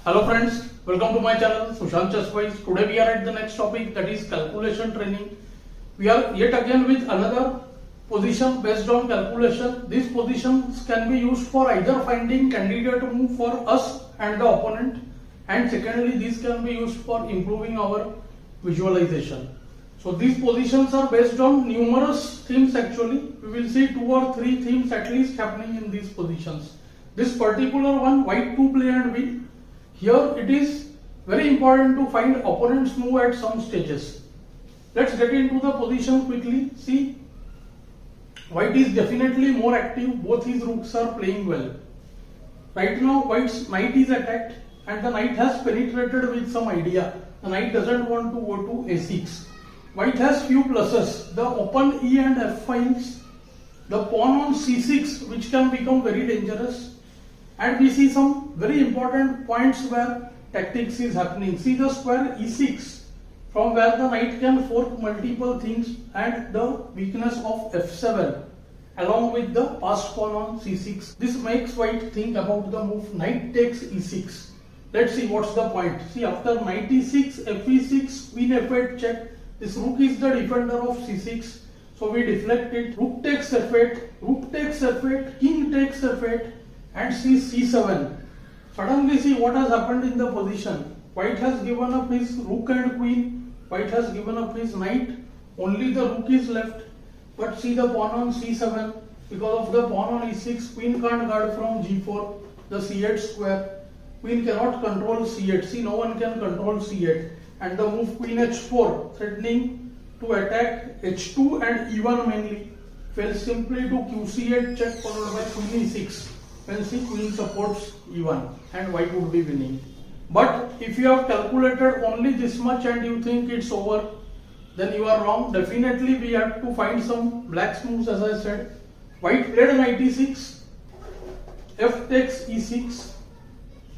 Hello friends, welcome to my channel Sushant Chesswise. Today we are at the next topic, that is calculation training. We are yet again with another position based on calculation. These positions can be used for either finding candidate move for us and the opponent, and secondly these can be used for improving our visualization. So these positions are based on numerous themes actually. We will see 2 or 3 themes at least happening in these positions. This particular one, white to play and win. Here it is very important to find opponent's move at some stages. Let's get into the position quickly. See, white is definitely more active. Both his rooks are playing well. Right now white's knight is attacked and the knight has penetrated with some idea. The knight doesn't want to go to a6. White has few pluses. The open e and f files, the pawn on c6 which can become very dangerous. And we see some very important points where tactics is happening. See the square e6 from where the knight can fork multiple things, and the weakness of f7 along with the passed pawn on c6. This makes white think about the move knight takes e6. Let's see what's the point. See, after knight e6, fe6, queen f8 check. This rook is the defender of c6. So we deflect it. Rook takes f8, rook takes f8, king takes f8. And see c7. Suddenly see what has happened in the position. White has given up his rook and queen. White has given up his knight. Only the rook is left. But see the pawn on c7. Because of the pawn on e6, queen can't guard from g4. The c8 square. Queen cannot control c8. See, no one can control c8. And the move queen h4, threatening to attack h2 and e1 mainly, fell simply to qc8 check followed by queen e6. When see queen supports e1 and white would be winning. But if you have calculated only this much and you think it's over, then you are wrong. Definitely we have to find some black moves, as I said. White played knight e6, f takes e6,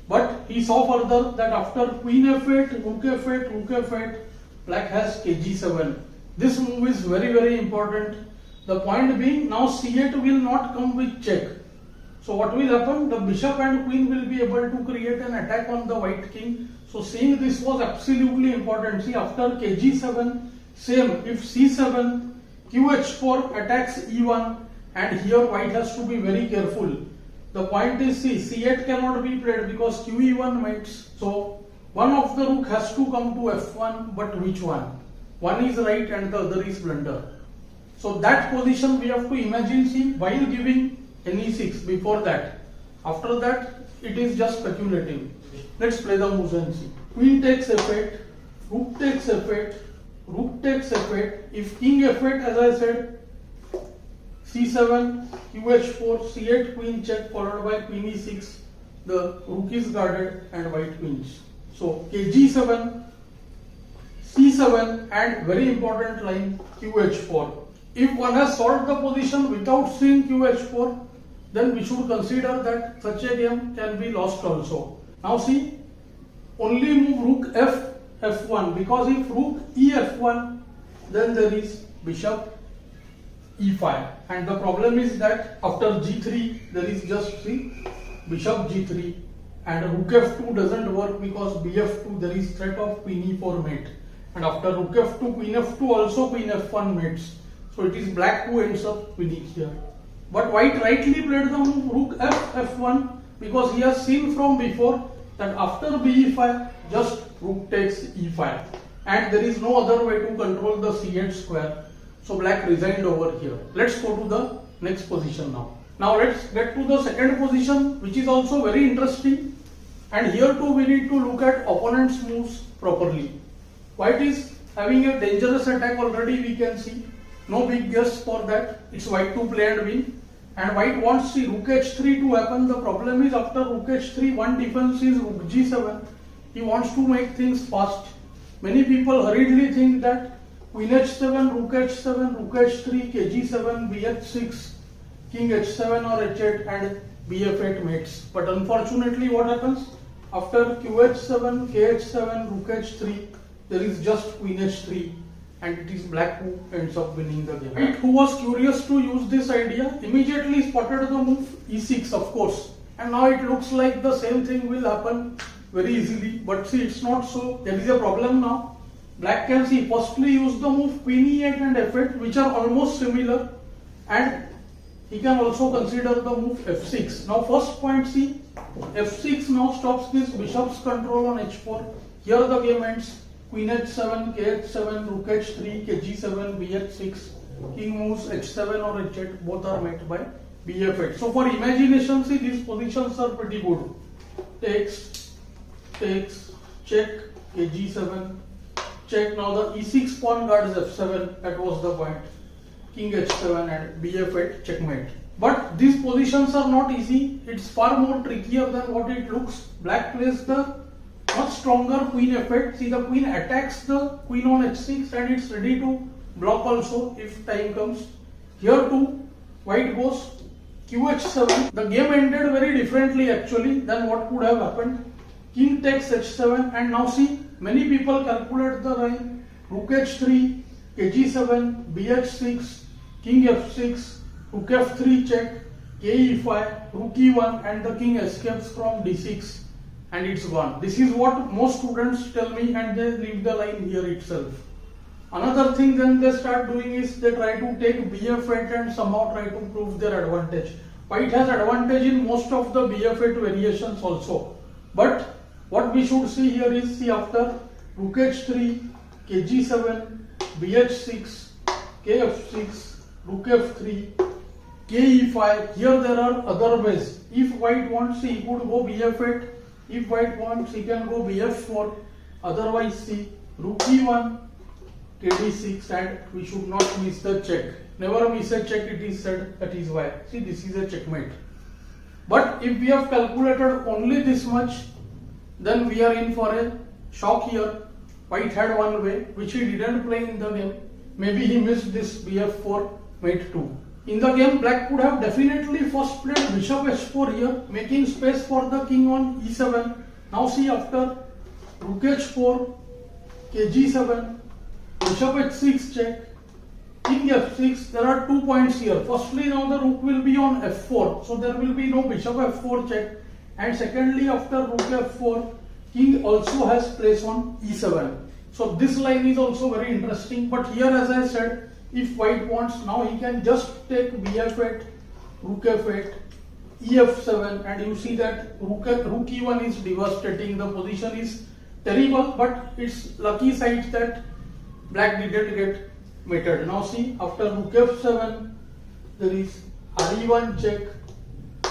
but he saw further that after queen f8, rook f8, rook f8, black has kg7. This move is very important. The point being, now c8 will not come with check. So what will happen? The bishop and queen will be able to create an attack on the white king. So seeing this was absolutely important. See, after kg7, same, if c7, qh4 attacks e1, and here white has to be very careful. The point is, see, c8 cannot be played because qe1 mates. So one of the rook has to come to f1, but which one? One is right and the other is blunder. So that position we have to imagine, see, while giving e6 before that. After that, it is just speculative. Let's play the moves and see. Queen takes f8, rook takes f8, rook takes f8. If king f8, as I said, c7, qh4, c8, queen check followed by queen e6. The rook is guarded and white wins. So kg7, c7, and very important line qh4. If one has solved the position without seeing qh4, then we should consider that such a game can be lost also. Now see, only move rook f1, because if rook ef1, then there is bishop e5, and the problem is that after g3 there is just see bishop g3, and rook f2 doesn't work because bf2 there is threat of queen e4 mate, and after rook f2, queen f2 also queen f1 mates. So it is black who ends up winning here. But white rightly played the move rook f1 because he has seen from before that after b5 just rook takes e5, and there is no other way to control the c8 square. So black resigned over here. Let's go to the next position now. Now let's get to the second position, which is also very interesting, and here too we need to look at opponent's moves properly. White is having a dangerous attack already, we can see. No big guess for that. It's white to play and win. And white wants see rook h3 to happen. The problem is after rook h3, one defense is rook g7. He wants to make things fast. Many people hurriedly think that queen h7, rook h7, rook h3, kg7, bh6, king h7 or h8 and bf8 mates. But unfortunately what happens? After qh7, kh7, rook h3, there is just queen h3. And it is black who ends up winning the game. White, who was curious to use this idea, immediately spotted the move e6, of course. And now it looks like the same thing will happen very easily, but see it's not so. There is a problem now. Black can see firstly use the move queen e8 and f8 which are almost similar, and he can also consider the move f6. Now first point, see f6 now stops this bishop's control on h4. Here the game ends. Queen h7, kh7, rook h3, kg7, bh6. King moves h7 or h8, both are met by bf8. So for imagination, see these positions are pretty good. Takes, check, kg7, check. Now the e6 pawn guards f7, that was the point. King h7 and bf8, checkmate. But these positions are not easy. It's far more trickier than what it looks. Black plays the much stronger queen f8. See, the queen attacks the queen on h6 and it's ready to block also if time comes. Here too, white goes qh7. The game ended very differently actually than what could have happened. King takes h7, and now see many people calculate the line rook h3, kg7, bh6, king f6, rook f3 check, ke5, rook e1, and the king escapes from d6 and it's gone. This is what most students tell me, and they leave the line here itself. Another thing then they start doing is they try to take bf8 and somehow try to prove their advantage. White has advantage in most of the bf8 variations also. But what we should see here is, see after rook h3, kg7, bh6, kf6, rook f3, ke5, here there are other ways. If white wants, he could go bf8. If white wants, he can go bf4. Otherwise, see rook e1, kd6, and we should not miss the check. Never miss a check, it is said, that is why. See, this is a checkmate. But if we have calculated only this much, then we are in for a shock here. White had one way which he didn't play in the game. Maybe he missed this bf4 mate 2. In the game, black could have definitely first played bishop h4 here, making space for the king on e7. Now see, after rook h4, kg7, bishop h6 check, king f6, there are 2 points here. Firstly, now the rook will be on f4, so there will be no bishop f4 check. And secondly, after rook f4, king also has place on e7. So this line is also very interesting. But here, as I said, if white wants, now he can just take bf8, rook f8, ef7, and you see that rook e1 is devastating. The position is terrible, but it's lucky side that black didn't get mated. Now see, after rook f7, there is re1 check,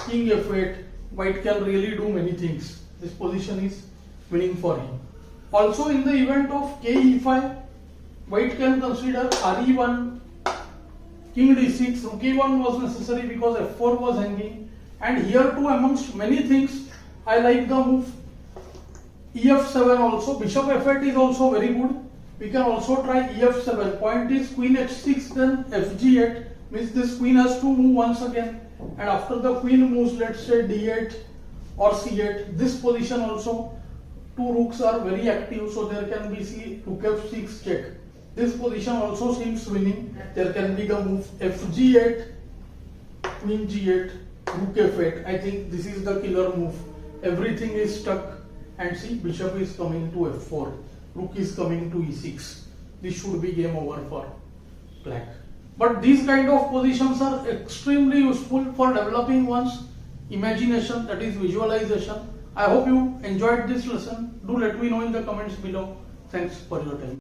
king f8. White can really do many things. This position is winning for him. Also, in the event of ke5, white can consider re1, king d6. Rook e1 was necessary because f4 was hanging. And here too, amongst many things, I like the move ef7 also. Bishop f8 is also very good. We can also try ef7. Point is queen h6, then fg8. Means this queen has to move once again. And after the queen moves, let's say d8 or c8, this position also, two rooks are very active, so there can be, see, rook f6 check. This position also seems winning. There can be the move fg8, queen g8, rook f8. I think this is the killer move. Everything is stuck, and see, bishop is coming to f4, rook is coming to e6. This should be game over for black. But these kind of positions are extremely useful for developing one's imagination, that is visualization. I hope you enjoyed this lesson. Do let me know in the comments below. Thanks for your time.